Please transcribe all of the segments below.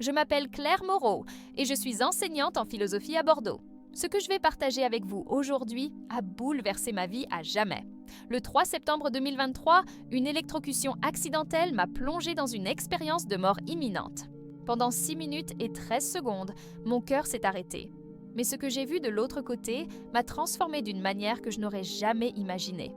Je m'appelle Claire Moreau et je suis enseignante en philosophie à Bordeaux. Ce que je vais partager avec vous aujourd'hui a bouleversé ma vie à jamais. Le 3 septembre 2023, une électrocution accidentelle m'a plongée dans une expérience de mort imminente. Pendant 6 minutes et 13 secondes, mon cœur s'est arrêté. Mais ce que j'ai vu de l'autre côté m'a transformée d'une manière que je n'aurais jamais imaginée.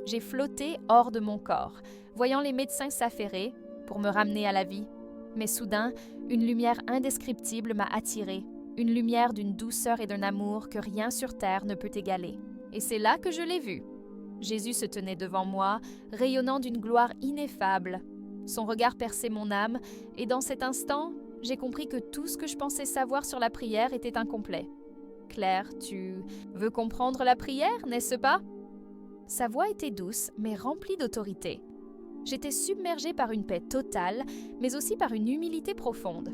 J'ai flotté hors de mon corps, voyant les médecins s'affairer pour me ramener à la vie. Mais soudain, une lumière indescriptible m'a attirée, une lumière d'une douceur et d'un amour que rien sur terre ne peut égaler. Et c'est là que je l'ai vu. Jésus se tenait devant moi, rayonnant d'une gloire ineffable. Son regard perçait mon âme, et dans cet instant, j'ai compris que tout ce que je pensais savoir sur la prière était incomplet. Claire, tu veux comprendre la prière, n'est-ce pas? Sa voix était douce, mais remplie d'autorité. J'étais submergée par une paix totale, mais aussi par une humilité profonde.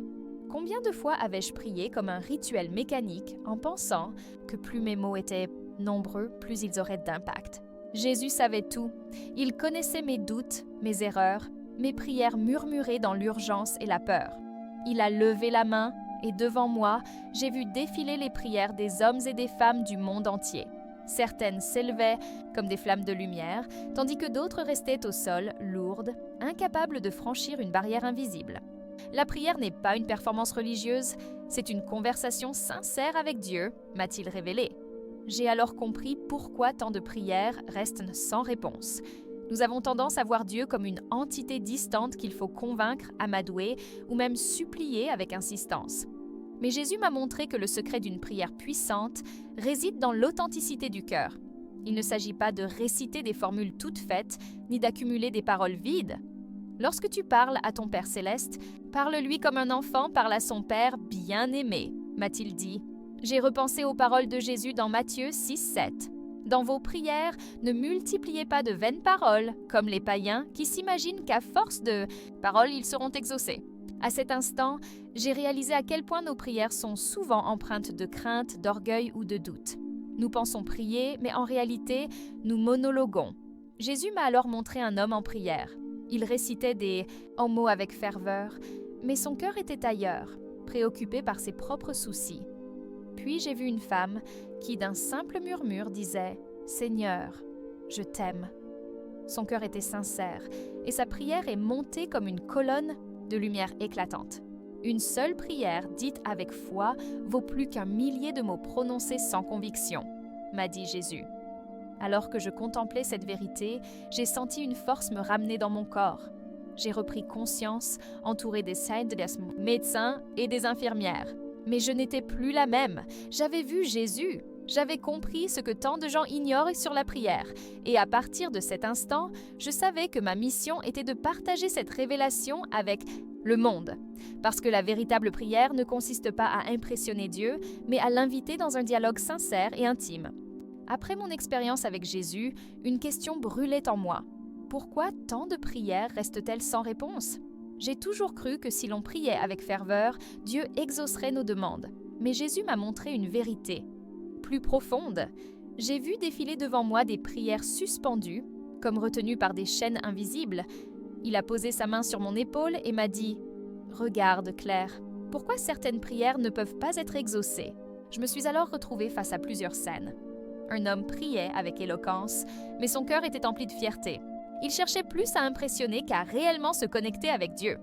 Combien de fois avais-je prié comme un rituel mécanique en pensant que plus mes mots étaient nombreux, plus ils auraient d'impact? Jésus savait tout. Il connaissait mes doutes, mes erreurs, mes prières murmurées dans l'urgence et la peur. Il a levé la main et devant moi, j'ai vu défiler les prières des hommes et des femmes du monde entier. Certaines s'élevaient comme des flammes de lumière, tandis que d'autres restaient au sol, lourdes, incapables de franchir une barrière invisible. La prière n'est pas une performance religieuse, c'est une conversation sincère avec Dieu, m'a-t-il révélé. J'ai alors compris pourquoi tant de prières restent sans réponse. Nous avons tendance à voir Dieu comme une entité distante qu'il faut convaincre, amadouer ou même supplier avec insistance. Mais Jésus m'a montré que le secret d'une prière puissante réside dans l'authenticité du cœur. Il ne s'agit pas de réciter des formules toutes faites, ni d'accumuler des paroles vides. Lorsque tu parles à ton Père céleste, parle-lui comme un enfant parle à son Père bien-aimé, m'a-t-il dit. J'ai repensé aux paroles de Jésus dans Matthieu 6,7. Dans vos prières, ne multipliez pas de vaines paroles, comme les païens qui s'imaginent qu'à force de paroles, ils seront exaucés. À cet instant, j'ai réalisé à quel point nos prières sont souvent empreintes de crainte, d'orgueil ou de doute. Nous pensons prier, mais en réalité, nous monologuons. Jésus m'a alors montré un homme en prière. Il récitait des mots avec ferveur, mais son cœur était ailleurs, préoccupé par ses propres soucis. Puis j'ai vu une femme qui, d'un simple murmure, disait « Seigneur, je t'aime ». Son cœur était sincère, et sa prière est montée comme une colonne de lumière éclatante. Une seule prière dite avec foi vaut plus qu'un millier de mots prononcés sans conviction, m'a dit Jésus. Alors que je contemplais cette vérité, j'ai senti une force me ramener dans mon corps. J'ai repris conscience, entourée des médecins et des infirmières. Mais je n'étais plus la même. J'avais vu Jésus. J'avais compris ce que tant de gens ignorent sur la prière. Et à partir de cet instant, je savais que ma mission était de partager cette révélation avec le monde. Parce que la véritable prière ne consiste pas à impressionner Dieu, mais à l'inviter dans un dialogue sincère et intime. Après mon expérience avec Jésus, une question brûlait en moi. Pourquoi tant de prières restent-elles sans réponse? J'ai toujours cru que si l'on priait avec ferveur, Dieu exaucerait nos demandes. Mais Jésus m'a montré une vérité plus profonde. J'ai vu défiler devant moi des prières suspendues, comme retenues par des chaînes invisibles. Il a posé sa main sur mon épaule et m'a dit « Regarde, Claire, pourquoi certaines prières ne peuvent pas être exaucées ?» Je me suis alors retrouvée face à plusieurs scènes. Un homme priait avec éloquence, mais son cœur était empli de fierté. Il cherchait plus à impressionner qu'à réellement se connecter avec Dieu.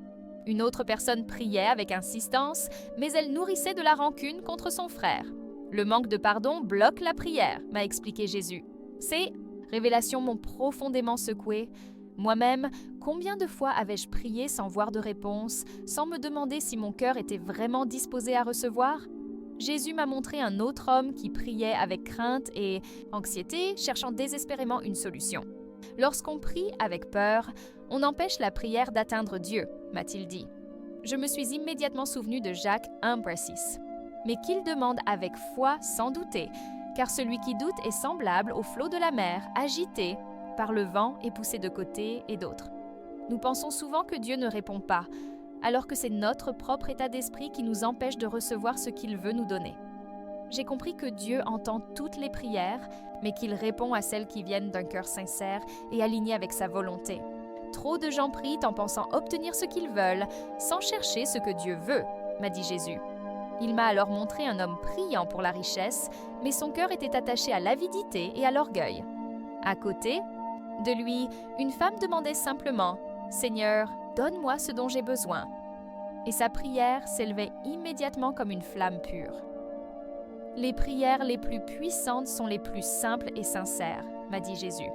Une autre personne priait avec insistance, mais elle nourrissait de la rancune contre son frère. Le manque de pardon bloque la prière, m'a expliqué Jésus. Ces révélations m'ont profondément secouée. Moi-même, combien de fois avais-je prié sans voir de réponse, sans me demander si mon cœur était vraiment disposé à recevoir? Jésus m'a montré un autre homme qui priait avec crainte et anxiété, cherchant désespérément une solution. Lorsqu'on prie avec peur, on empêche la prière d'atteindre Dieu, m'a-t-il dit. Je me suis immédiatement souvenu de Jacques 1,6. Mais qu'il demande avec foi sans douter, car celui qui doute est semblable au flot de la mer, agité par le vent et poussé de côté et d'autre. Nous pensons souvent que Dieu ne répond pas, alors que c'est notre propre état d'esprit qui nous empêche de recevoir ce qu'il veut nous donner. J'ai compris que Dieu entend toutes les prières, mais qu'il répond à celles qui viennent d'un cœur sincère et aligné avec sa volonté. Trop de gens prient en pensant obtenir ce qu'ils veulent, sans chercher ce que Dieu veut. m'a dit Jésus. Il m'a alors montré un homme priant pour la richesse, mais son cœur était attaché à l'avidité et à l'orgueil. À côté de lui, une femme demandait simplement « Seigneur, donne-moi ce dont j'ai besoin ». Et sa prière s'élevait immédiatement comme une flamme pure. Les prières les plus puissantes sont les plus simples et sincères, m'a dit Jésus.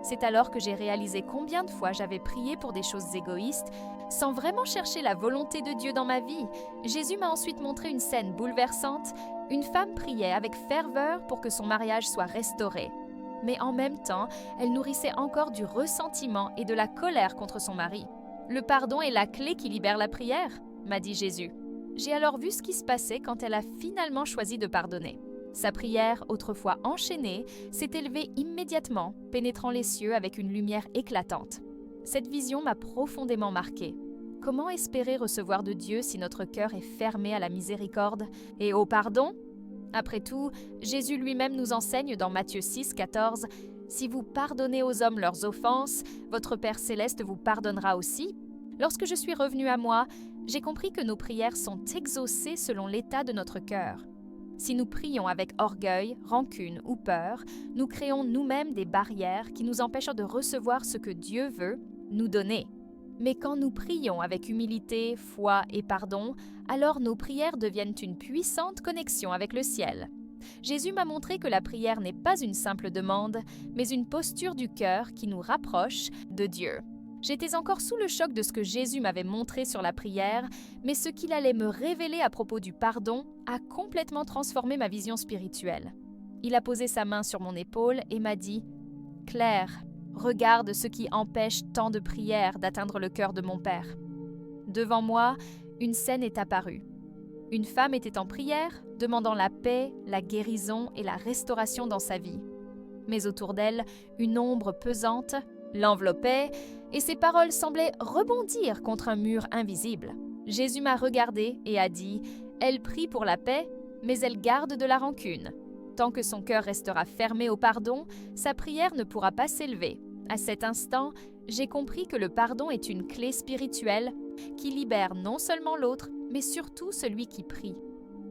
C'est alors que j'ai réalisé combien de fois j'avais prié pour des choses égoïstes, sans vraiment chercher la volonté de Dieu dans ma vie. Jésus m'a ensuite montré une scène bouleversante. Une femme priait avec ferveur pour que son mariage soit restauré. Mais en même temps, elle nourrissait encore du ressentiment et de la colère contre son mari. Le pardon est la clé qui libère la prière, m'a dit Jésus. J'ai alors vu ce qui se passait quand elle a finalement choisi de pardonner. Sa prière, autrefois enchaînée, s'est élevée immédiatement, pénétrant les cieux avec une lumière éclatante. Cette vision m'a profondément marquée. Comment espérer recevoir de Dieu si notre cœur est fermé à la miséricorde et au pardon? Après tout, Jésus lui-même nous enseigne dans Matthieu 6, 14 « Si vous pardonnez aux hommes leurs offenses, votre Père céleste vous pardonnera aussi. » Lorsque je suis revenue à moi, j'ai compris que nos prières sont exaucées selon l'état de notre cœur. Si nous prions avec orgueil, rancune ou peur, nous créons nous-mêmes des barrières qui nous empêchent de recevoir ce que Dieu veut nous donner. Mais quand nous prions avec humilité, foi et pardon, alors nos prières deviennent une puissante connexion avec le ciel. Jésus m'a montré que la prière n'est pas une simple demande, mais une posture du cœur qui nous rapproche de Dieu. J'étais encore sous le choc de ce que Jésus m'avait montré sur la prière, mais ce qu'il allait me révéler à propos du pardon a complètement transformé ma vision spirituelle. Il a posé sa main sur mon épaule et m'a dit « Claire, regarde ce qui empêche tant de prières d'atteindre le cœur de mon Père. » Devant moi, une scène est apparue. Une femme était en prière, demandant la paix, la guérison et la restauration dans sa vie. Mais autour d'elle, une ombre pesante l'enveloppait et ses paroles semblaient rebondir contre un mur invisible. Jésus m'a regardé et a dit « Elle prie pour la paix, mais elle garde de la rancune. Tant que son cœur restera fermé au pardon, sa prière ne pourra pas s'élever. » À cet instant, j'ai compris que le pardon est une clé spirituelle qui libère non seulement l'autre, mais surtout celui qui prie.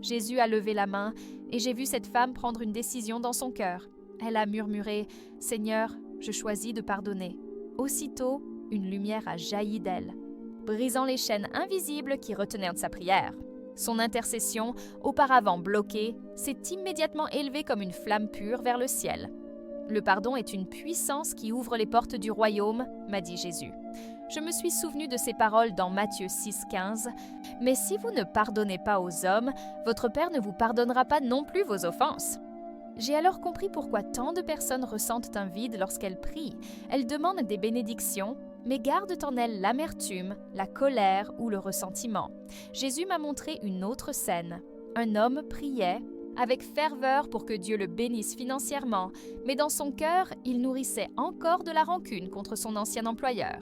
Jésus a levé la main et j'ai vu cette femme prendre une décision dans son cœur. Elle a murmuré « Seigneur, je choisis de pardonner. » Aussitôt, une lumière a jailli d'elle, brisant les chaînes invisibles qui retenaient sa prière. Son intercession, auparavant bloquée, s'est immédiatement élevée comme une flamme pure vers le ciel. Le pardon est une puissance qui ouvre les portes du royaume, m'a dit Jésus. Je me suis souvenu de ces paroles dans Matthieu 6, 15. « Mais si vous ne pardonnez pas aux hommes, votre Père ne vous pardonnera pas non plus vos offenses. » J'ai alors compris pourquoi tant de personnes ressentent un vide lorsqu'elles prient. Elles demandent des bénédictions, mais gardent en elles l'amertume, la colère ou le ressentiment. Jésus m'a montré une autre scène. Un homme priait avec ferveur pour que Dieu le bénisse financièrement, mais dans son cœur, il nourrissait encore de la rancune contre son ancien employeur.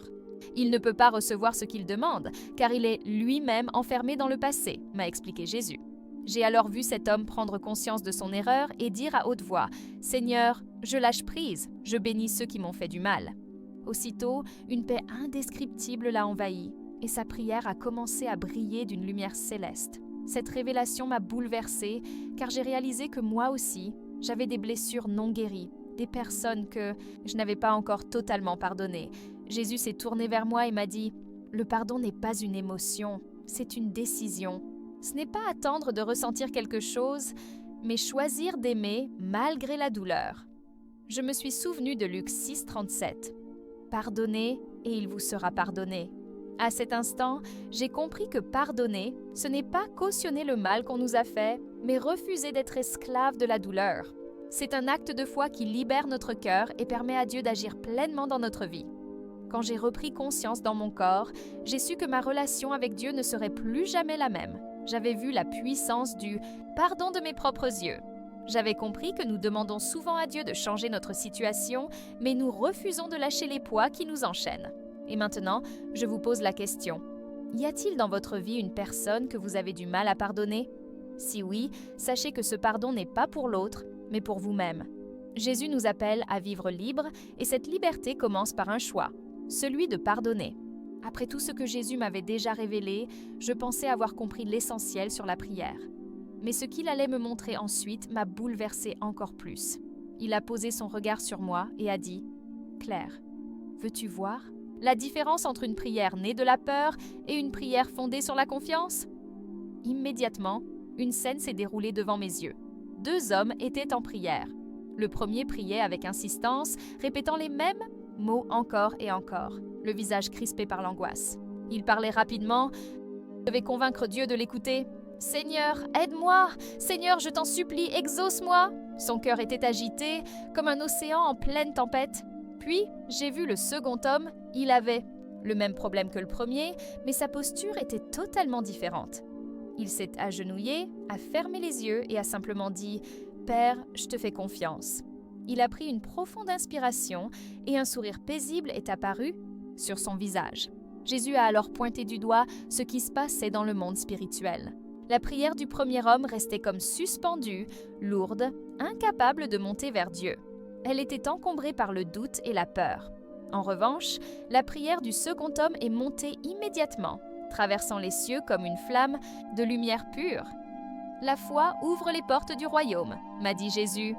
Il ne peut pas recevoir ce qu'il demande, car il est lui-même enfermé dans le passé, m'a expliqué Jésus. J'ai alors vu cet homme prendre conscience de son erreur et dire à haute voix « Seigneur, je lâche prise, je bénis ceux qui m'ont fait du mal. » Aussitôt, une paix indescriptible l'a envahi et sa prière a commencé à briller d'une lumière céleste. Cette révélation m'a bouleversée car j'ai réalisé que moi aussi, j'avais des blessures non guéries, des personnes que je n'avais pas encore totalement pardonnées. Jésus s'est tourné vers moi et m'a dit « Le pardon n'est pas une émotion, c'est une décision. Ce n'est pas attendre de ressentir quelque chose, mais choisir d'aimer malgré la douleur. » Je me suis souvenu de Luc 6, 37. « Pardonnez et il vous sera pardonné. » À cet instant, j'ai compris que pardonner, ce n'est pas cautionner le mal qu'on nous a fait, mais refuser d'être esclave de la douleur. C'est un acte de foi qui libère notre cœur et permet à Dieu d'agir pleinement dans notre vie. Quand j'ai repris conscience dans mon corps, j'ai su que ma relation avec Dieu ne serait plus jamais la même. J'avais vu la puissance du « pardon de mes propres yeux ». J'avais compris que nous demandons souvent à Dieu de changer notre situation, mais nous refusons de lâcher les poids qui nous enchaînent. Et maintenant, je vous pose la question. Y a-t-il dans votre vie une personne que vous avez du mal à pardonner? Si oui, sachez que ce pardon n'est pas pour l'autre, mais pour vous-même. Jésus nous appelle à vivre libre et cette liberté commence par un choix, celui de pardonner. Après tout ce que Jésus m'avait déjà révélé, je pensais avoir compris l'essentiel sur la prière. Mais ce qu'il allait me montrer ensuite m'a bouleversée encore plus. Il a posé son regard sur moi et a dit « Claire, veux-tu voir la différence entre une prière née de la peur et une prière fondée sur la confiance ?» Immédiatement, une scène s'est déroulée devant mes yeux. 2 hommes étaient en prière. Le premier priait avec insistance, répétant les mêmes mots encore et encore, le visage crispé par l'angoisse. Il parlait rapidement. Je devais convaincre Dieu de l'écouter. « Seigneur, aide-moi! Seigneur, je t'en supplie, exauce-moi !» Son cœur était agité, comme un océan en pleine tempête. Puis, j'ai vu le second homme, il avait le même problème que le premier, mais sa posture était totalement différente. Il s'est agenouillé, a fermé les yeux et a simplement dit « Père, je te fais confiance ». Il a pris une profonde inspiration et un sourire paisible est apparu sur son visage. Jésus a alors pointé du doigt ce qui se passait dans le monde spirituel. La prière du premier homme restait comme suspendue, lourde, incapable de monter vers Dieu. Elle était encombrée par le doute et la peur. En revanche, la prière du second homme est montée immédiatement, traversant les cieux comme une flamme de lumière pure. « La foi ouvre les portes du royaume », m'a dit Jésus.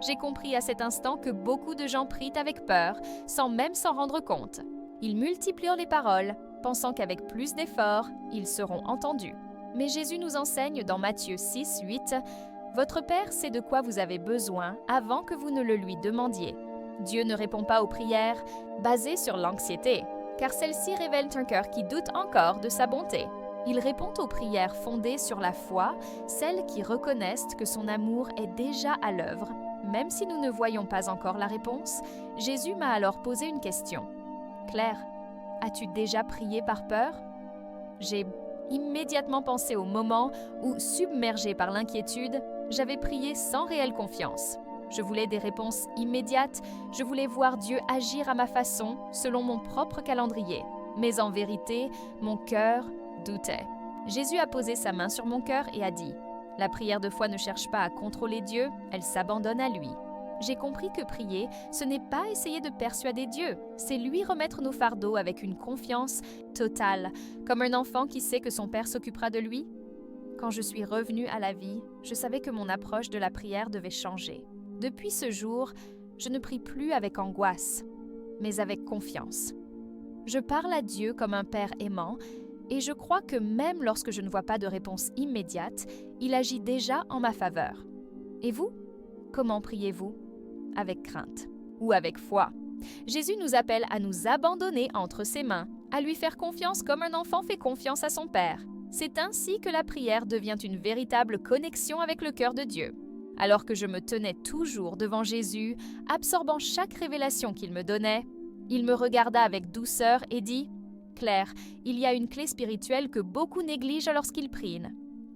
J'ai compris à cet instant que beaucoup de gens prient avec peur, sans même s'en rendre compte. Ils multiplient les paroles, pensant qu'avec plus d'efforts, ils seront entendus. Mais Jésus nous enseigne dans Matthieu 6, 8, « Votre Père sait de quoi vous avez besoin avant que vous ne le lui demandiez. » Dieu ne répond pas aux prières basées sur l'anxiété, car celles-ci révèlent un cœur qui doute encore de sa bonté. Il répond aux prières fondées sur la foi, celles qui reconnaissent que son amour est déjà à l'œuvre. Même si nous ne voyons pas encore la réponse, Jésus m'a alors posé une question. « Claire, as-tu déjà prié par peur ?» J'ai immédiatement pensé au moment où, submergée par l'inquiétude, j'avais prié sans réelle confiance. Je voulais des réponses immédiates, je voulais voir Dieu agir à ma façon, selon mon propre calendrier. Mais en vérité, mon cœur doutait. Jésus a posé sa main sur mon cœur et a dit « La prière de foi ne cherche pas à contrôler Dieu, elle s'abandonne à lui. » J'ai compris que prier, ce n'est pas essayer de persuader Dieu, c'est lui remettre nos fardeaux avec une confiance totale, comme un enfant qui sait que son père s'occupera de lui. Quand je suis revenue à la vie, je savais que mon approche de la prière devait changer. Depuis ce jour, je ne prie plus avec angoisse, mais avec confiance. Je parle à Dieu comme un père aimant, et je crois que même lorsque je ne vois pas de réponse immédiate, il agit déjà en ma faveur. Et vous? Comment priez-vous? Avec crainte ou avec foi. Jésus nous appelle à nous abandonner entre ses mains, à lui faire confiance comme un enfant fait confiance à son Père. C'est ainsi que la prière devient une véritable connexion avec le cœur de Dieu. Alors que je me tenais toujours devant Jésus, absorbant chaque révélation qu'il me donnait, il me regarda avec douceur et dit « Claire, il y a une clé spirituelle que beaucoup négligent lorsqu'ils prient. »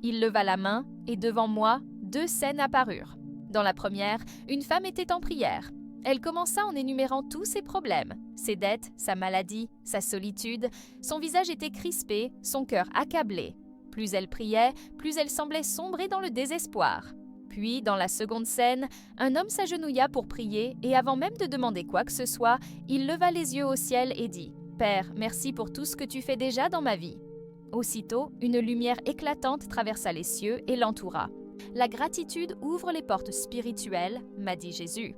Il leva la main et devant moi, 2 scènes apparurent. Dans la première, une femme était en prière. Elle commença en énumérant tous ses problèmes, ses dettes, sa maladie, sa solitude. Son visage était crispé, son cœur accablé. Plus elle priait, plus elle semblait sombrer dans le désespoir. Puis, dans la seconde scène, un homme s'agenouilla pour prier et avant même de demander quoi que ce soit, il leva les yeux au ciel et dit « Père, merci pour tout ce que tu fais déjà dans ma vie. » Aussitôt, une lumière éclatante traversa les cieux et l'entoura. La gratitude ouvre les portes spirituelles, m'a dit Jésus.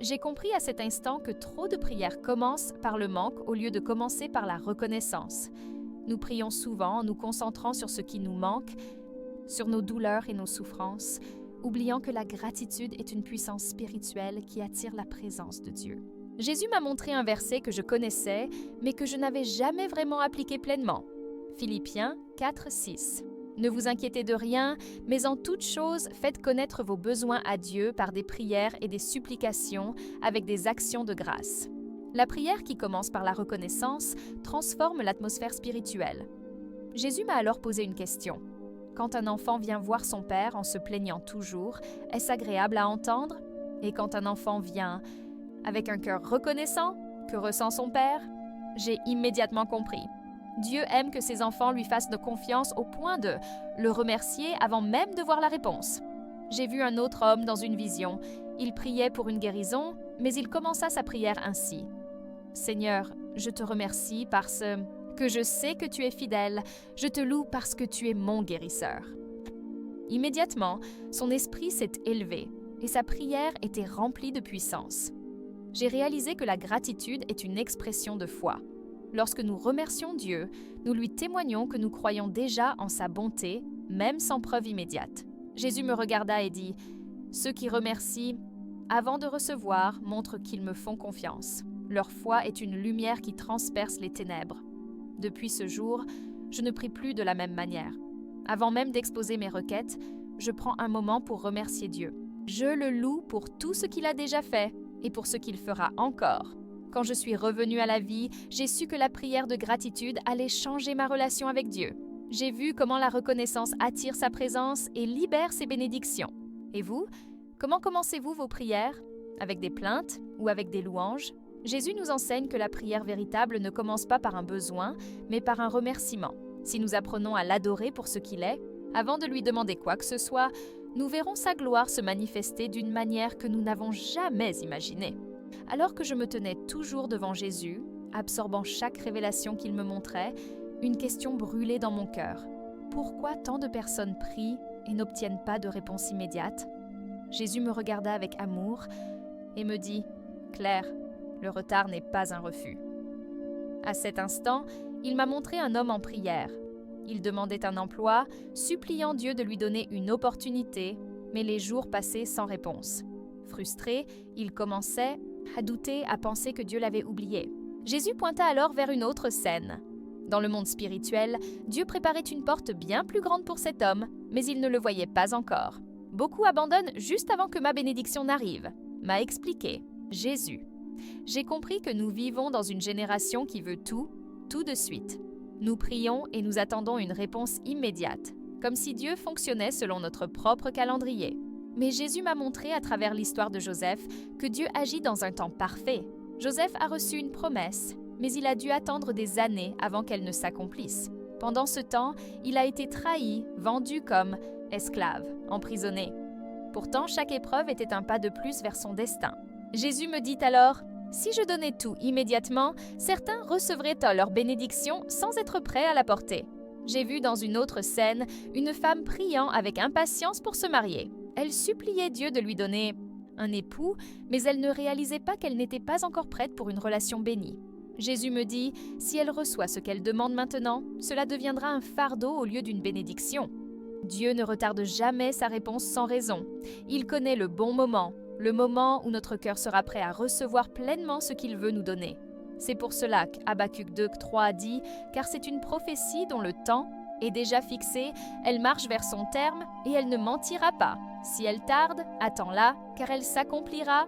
J'ai compris à cet instant que trop de prières commencent par le manque au lieu de commencer par la reconnaissance. Nous prions souvent en nous concentrant sur ce qui nous manque, sur nos douleurs et nos souffrances, oubliant que la gratitude est une puissance spirituelle qui attire la présence de Dieu. Jésus m'a montré un verset que je connaissais, mais que je n'avais jamais vraiment appliqué pleinement. Philippiens 4, 6. Ne vous inquiétez de rien, mais en toute chose, faites connaître vos besoins à Dieu par des prières et des supplications avec des actions de grâce. La prière qui commence par la reconnaissance transforme l'atmosphère spirituelle. Jésus m'a alors posé une question. Quand un enfant vient voir son père en se plaignant toujours, est-ce agréable à entendre? Et quand un enfant vient avec un cœur reconnaissant, que ressent son père? J'ai immédiatement compris. Dieu aime que ses enfants lui fassent de confiance au point de le remercier avant même de voir la réponse. J'ai vu un autre homme dans une vision. Il priait pour une guérison, mais il commença sa prière ainsi. « Seigneur, je te remercie parce… » que je sais que tu es fidèle, je te loue parce que tu es mon guérisseur. » Immédiatement, son esprit s'est élevé et sa prière était remplie de puissance. J'ai réalisé que la gratitude est une expression de foi. Lorsque nous remercions Dieu, nous lui témoignons que nous croyons déjà en sa bonté, même sans preuve immédiate. Jésus me regarda et dit « Ceux qui remercient, avant de recevoir, montrent qu'ils me font confiance. Leur foi est une lumière qui transperce les ténèbres. » Depuis ce jour, je ne prie plus de la même manière. Avant même d'exposer mes requêtes, je prends un moment pour remercier Dieu. Je le loue pour tout ce qu'il a déjà fait et pour ce qu'il fera encore. Quand je suis revenue à la vie, j'ai su que la prière de gratitude allait changer ma relation avec Dieu. J'ai vu comment la reconnaissance attire sa présence et libère ses bénédictions. Et vous, comment commencez-vous vos prières? Avec des plaintes ou avec des louanges? Jésus nous enseigne que la prière véritable ne commence pas par un besoin, mais par un remerciement. Si nous apprenons à l'adorer pour ce qu'il est, avant de lui demander quoi que ce soit, nous verrons sa gloire se manifester d'une manière que nous n'avons jamais imaginée. Alors que je me tenais toujours devant Jésus, absorbant chaque révélation qu'il me montrait, une question brûlait dans mon cœur. Pourquoi tant de personnes prient et n'obtiennent pas de réponse immédiate? Jésus me regarda avec amour et me dit « Claire, le retard n'est pas un refus. » À cet instant, il m'a montré un homme en prière. Il demandait un emploi, suppliant Dieu de lui donner une opportunité, mais les jours passaient sans réponse. Frustré, il commençait à douter, à penser que Dieu l'avait oublié. Jésus pointa alors vers une autre scène. Dans le monde spirituel, Dieu préparait une porte bien plus grande pour cet homme, mais il ne le voyait pas encore. Beaucoup abandonnent juste avant que ma bénédiction n'arrive, m'a expliqué Jésus. J'ai compris que nous vivons dans une génération qui veut tout de suite. Nous prions et nous attendons une réponse immédiate, comme si Dieu fonctionnait selon notre propre calendrier. Mais Jésus m'a montré à travers l'histoire de Joseph que Dieu agit dans un temps parfait. Joseph a reçu une promesse, mais il a dû attendre des années avant qu'elle ne s'accomplisse. Pendant ce temps, il a été trahi, vendu comme esclave, emprisonné. Pourtant, chaque épreuve était un pas de plus vers son destin. Jésus me dit alors « Si je donnais tout immédiatement, certains recevraient leur bénédiction sans être prêts à la porter. » J'ai vu dans une autre scène une femme priant avec impatience pour se marier. Elle suppliait Dieu de lui donner un époux, mais elle ne réalisait pas qu'elle n'était pas encore prête pour une relation bénie. Jésus me dit, si elle reçoit ce qu'elle demande maintenant, cela deviendra un fardeau au lieu d'une bénédiction. Dieu ne retarde jamais sa réponse sans raison. Il connaît le bon moment, le moment où notre cœur sera prêt à recevoir pleinement ce qu'il veut nous donner. C'est pour cela qu'Habacuc 2:3 dit « Car c'est une prophétie dont le temps est déjà fixé, elle marche vers son terme et elle ne mentira pas. Si elle tarde, attends-la, car elle s'accomplira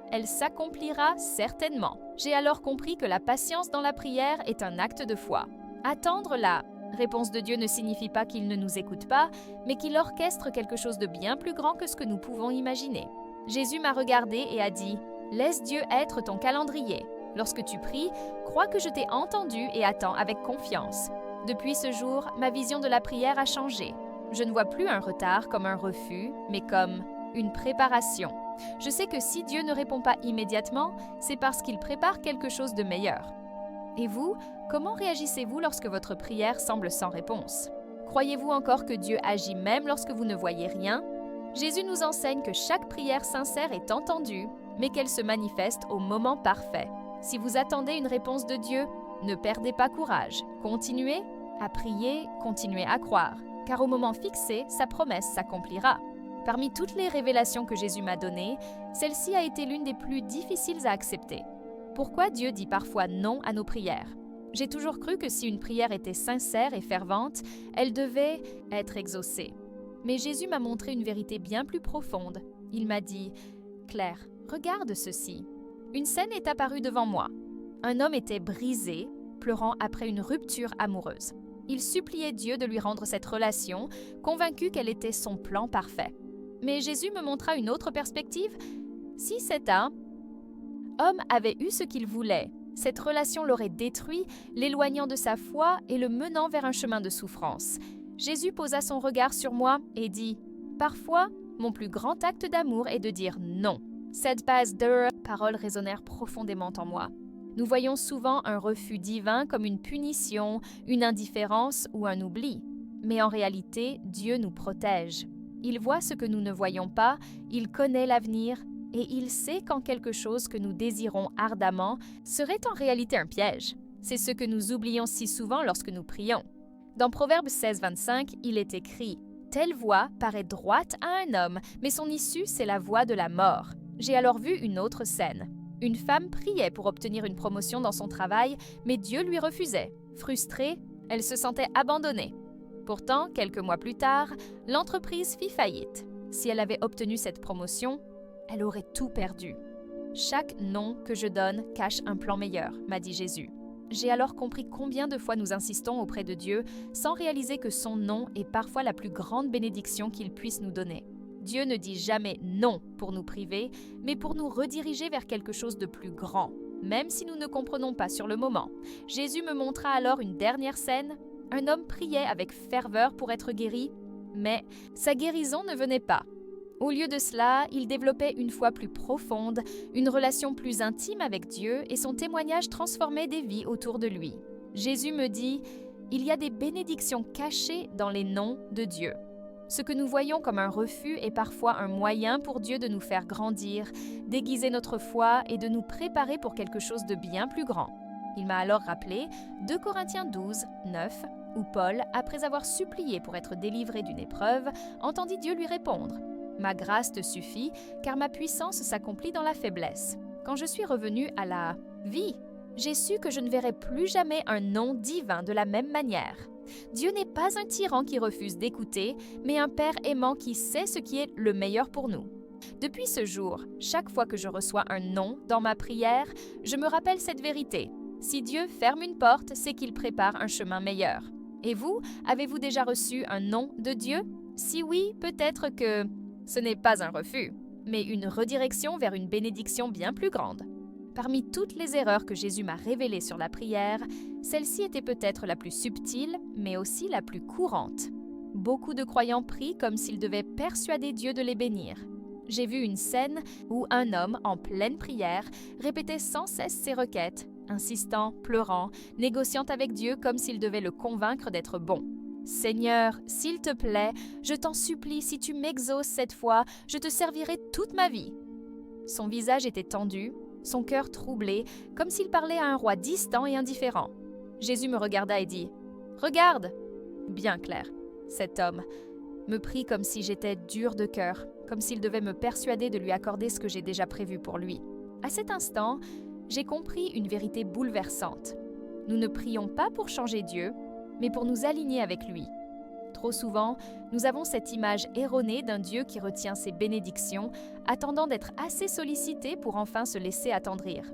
certainement. » J'ai alors compris que la patience dans la prière est un acte de foi. Attendre la réponse de Dieu ne signifie pas qu'il ne nous écoute pas, mais qu'il orchestre quelque chose de bien plus grand que ce que nous pouvons imaginer. Jésus m'a regardé et a dit « Laisse Dieu être ton calendrier. Lorsque tu pries, crois que je t'ai entendu et attends avec confiance. » Depuis ce jour, ma vision de la prière a changé. Je ne vois plus un retard comme un refus, mais comme une préparation. Je sais que si Dieu ne répond pas immédiatement, c'est parce qu'il prépare quelque chose de meilleur. Et vous, comment réagissez-vous lorsque votre prière semble sans réponse? Croyez-vous encore que Dieu agit même lorsque vous ne voyez rien? Jésus nous enseigne que chaque prière sincère est entendue, mais qu'elle se manifeste au moment parfait. Si vous attendez une réponse de Dieu, ne perdez pas courage. Continuez à prier, continuez à croire, car au moment fixé, sa promesse s'accomplira. Parmi toutes les révélations que Jésus m'a données, celle-ci a été l'une des plus difficiles à accepter. Pourquoi Dieu dit parfois non à nos prières? J'ai toujours cru que si une prière était sincère et fervente, elle devait être exaucée. Mais Jésus m'a montré une vérité bien plus profonde. Il m'a dit « Claire, regarde ceci. » Une scène est apparue devant moi. Un homme était brisé, pleurant après une rupture amoureuse. Il suppliait Dieu de lui rendre cette relation, convaincu qu'elle était son plan parfait. Mais Jésus me montra une autre perspective. Si cet homme avait eu ce qu'il voulait, cette relation l'aurait détruit, l'éloignant de sa foi et le menant vers un chemin de souffrance. Jésus posa son regard sur moi et dit « Parfois, mon plus grand acte d'amour est de dire non. » Cette paroles résonnèrent profondément en moi. Nous voyons souvent un refus divin comme une punition, une indifférence ou un oubli. Mais en réalité, Dieu nous protège. Il voit ce que nous ne voyons pas, il connaît l'avenir et il sait quand quelque chose que nous désirons ardemment serait en réalité un piège. C'est ce que nous oublions si souvent lorsque nous prions. Dans Proverbe 16:25, il est écrit « Telle voie paraît droite à un homme, mais son issue, c'est la voie de la mort. » J'ai alors vu une autre scène. Une femme priait pour obtenir une promotion dans son travail, mais Dieu lui refusait. Frustrée, elle se sentait abandonnée. Pourtant, quelques mois plus tard, l'entreprise fit faillite. Si elle avait obtenu cette promotion, elle aurait tout perdu. « Chaque non que je donne cache un plan meilleur », m'a dit Jésus. J'ai alors compris combien de fois nous insistons auprès de Dieu sans réaliser que son non est parfois la plus grande bénédiction qu'il puisse nous donner. Dieu ne dit jamais non pour nous priver, mais pour nous rediriger vers quelque chose de plus grand, même si nous ne comprenons pas sur le moment. Jésus me montra alors une dernière scène. Un homme priait avec ferveur pour être guéri, mais sa guérison ne venait pas. Au lieu de cela, il développait une foi plus profonde, une relation plus intime avec Dieu et son témoignage transformait des vies autour de lui. Jésus me dit, il y a des bénédictions cachées dans les noms de Dieu. Ce que nous voyons comme un refus est parfois un moyen pour Dieu de nous faire grandir, d'aiguiser notre foi et de nous préparer pour quelque chose de bien plus grand. Il m'a alors rappelé 2 Corinthiens 12, 9, où Paul, après avoir supplié pour être délivré d'une épreuve, entendit Dieu lui répondre « Ma grâce te suffit, car ma puissance s'accomplit dans la faiblesse. » Quand je suis revenue à la vie, j'ai su que je ne verrai plus jamais un non divin de la même manière. Dieu n'est pas un tyran qui refuse d'écouter, mais un Père aimant qui sait ce qui est le meilleur pour nous. Depuis ce jour, chaque fois que je reçois un non dans ma prière, je me rappelle cette vérité. Si Dieu ferme une porte, c'est qu'il prépare un chemin meilleur. Et vous, avez-vous déjà reçu un non de Dieu? Si oui, peut-être que ce n'est pas un refus, mais une redirection vers une bénédiction bien plus grande. Parmi toutes les erreurs que Jésus m'a révélées sur la prière, celle-ci était peut-être la plus subtile, mais aussi la plus courante. Beaucoup de croyants prient comme s'ils devaient persuader Dieu de les bénir. J'ai vu une scène où un homme, en pleine prière, répétait sans cesse ses requêtes, insistant, pleurant, négociant avec Dieu comme s'il devait le convaincre d'être bon. « Seigneur, s'il te plaît, je t'en supplie, si tu m'exauces cette fois, je te servirai toute ma vie. » Son visage était tendu, son cœur troublé, comme s'il parlait à un roi distant et indifférent. Jésus me regarda et dit « Regarde !» Bien clair, cet homme me prit comme si j'étais dur de cœur, comme s'il devait me persuader de lui accorder ce que j'ai déjà prévu pour lui. À cet instant, j'ai compris une vérité bouleversante. Nous ne prions pas pour changer Dieu, mais pour nous aligner avec lui. Trop souvent, nous avons cette image erronée d'un Dieu qui retient ses bénédictions, attendant d'être assez sollicité pour enfin se laisser attendrir.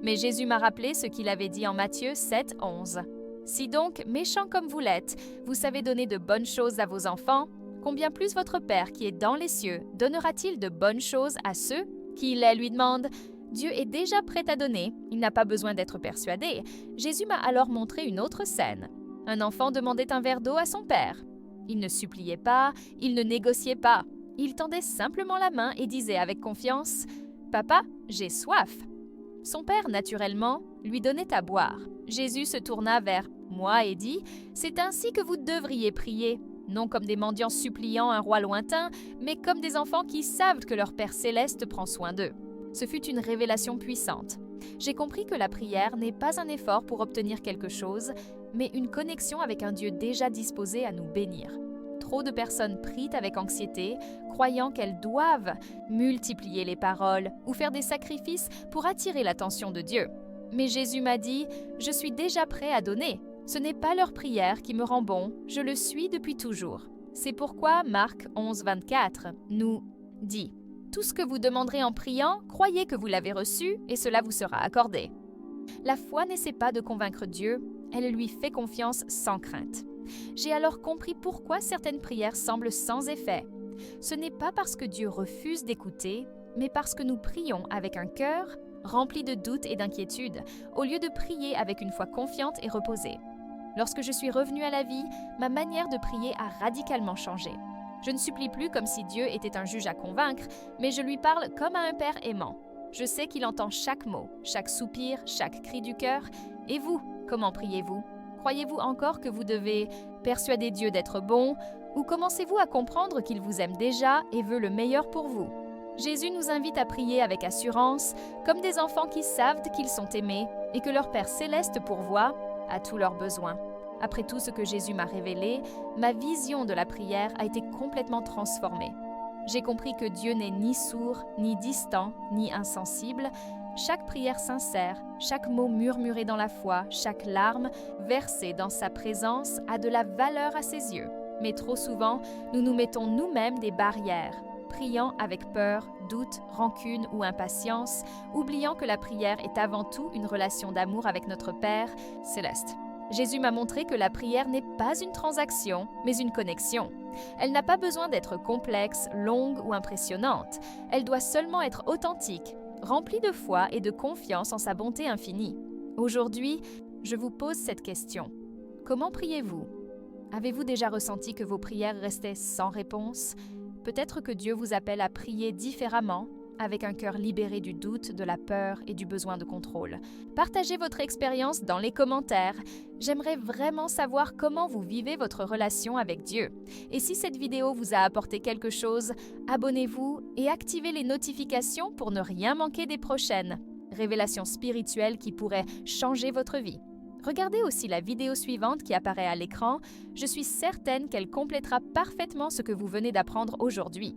Mais Jésus m'a rappelé ce qu'il avait dit en Matthieu 7, 11. « Si donc, méchants comme vous l'êtes, vous savez donner de bonnes choses à vos enfants, combien plus votre Père qui est dans les cieux donnera-t-il de bonnes choses à ceux qui les lui demandent ?» Dieu est déjà prêt à donner, il n'a pas besoin d'être persuadé. Jésus m'a alors montré une autre scène. Un enfant demandait un verre d'eau à son père. Il ne suppliait pas, il ne négociait pas. Il tendait simplement la main et disait avec confiance « Papa, j'ai soif !» Son père, naturellement, lui donnait à boire. Jésus se tourna vers moi et dit « C'est ainsi que vous devriez prier, non comme des mendiants suppliant un roi lointain, mais comme des enfants qui savent que leur Père céleste prend soin d'eux. » Ce fut une révélation puissante. J'ai compris que la prière n'est pas un effort pour obtenir quelque chose, mais une connexion avec un Dieu déjà disposé à nous bénir. Trop de personnes prient avec anxiété, croyant qu'elles doivent multiplier les paroles ou faire des sacrifices pour attirer l'attention de Dieu. Mais Jésus m'a dit « Je suis déjà prêt à donner. Ce n'est pas leur prière qui me rend bon, je le suis depuis toujours. » C'est pourquoi Marc 11, 24 nous dit « Tout ce que vous demanderez en priant, croyez que vous l'avez reçu et cela vous sera accordé. » La foi n'essaie pas de convaincre Dieu, elle lui fait confiance sans crainte. J'ai alors compris pourquoi certaines prières semblent sans effet. Ce n'est pas parce que Dieu refuse d'écouter, mais parce que nous prions avec un cœur rempli de doutes et d'inquiétudes, au lieu de prier avec une foi confiante et reposée. Lorsque je suis revenue à la vie, ma manière de prier a radicalement changé. Je ne supplie plus comme si Dieu était un juge à convaincre, mais je lui parle comme à un père aimant. Je sais qu'il entend chaque mot, chaque soupir, chaque cri du cœur. Et vous, comment priez-vous? Croyez-vous encore que vous devez persuader Dieu d'être bon, ou commencez-vous à comprendre qu'il vous aime déjà et veut le meilleur pour vous? Jésus nous invite à prier avec assurance, comme des enfants qui savent qu'ils sont aimés et que leur Père céleste pourvoit à tous leurs besoins. Après tout ce que Jésus m'a révélé, ma vision de la prière a été complètement transformée. J'ai compris que Dieu n'est ni sourd, ni distant, ni insensible. Chaque prière sincère, chaque mot murmuré dans la foi, chaque larme versée dans sa présence a de la valeur à ses yeux. Mais trop souvent, nous nous mettons nous-mêmes des barrières, priant avec peur, doute, rancune ou impatience, oubliant que la prière est avant tout une relation d'amour avec notre Père céleste. Jésus m'a montré que la prière n'est pas une transaction, mais une connexion. Elle n'a pas besoin d'être complexe, longue ou impressionnante. Elle doit seulement être authentique, remplie de foi et de confiance en sa bonté infinie. Aujourd'hui, je vous pose cette question. Comment priez-vous? Avez-vous déjà ressenti que vos prières restaient sans réponse? Peut-être que Dieu vous appelle à prier différemment, avec un cœur libéré du doute, de la peur et du besoin de contrôle. Partagez votre expérience dans les commentaires. J'aimerais vraiment savoir comment vous vivez votre relation avec Dieu. Et si cette vidéo vous a apporté quelque chose, abonnez-vous et activez les notifications pour ne rien manquer des prochaines révélations spirituelles qui pourraient changer votre vie. Regardez aussi la vidéo suivante qui apparaît à l'écran. Je suis certaine qu'elle complétera parfaitement ce que vous venez d'apprendre aujourd'hui.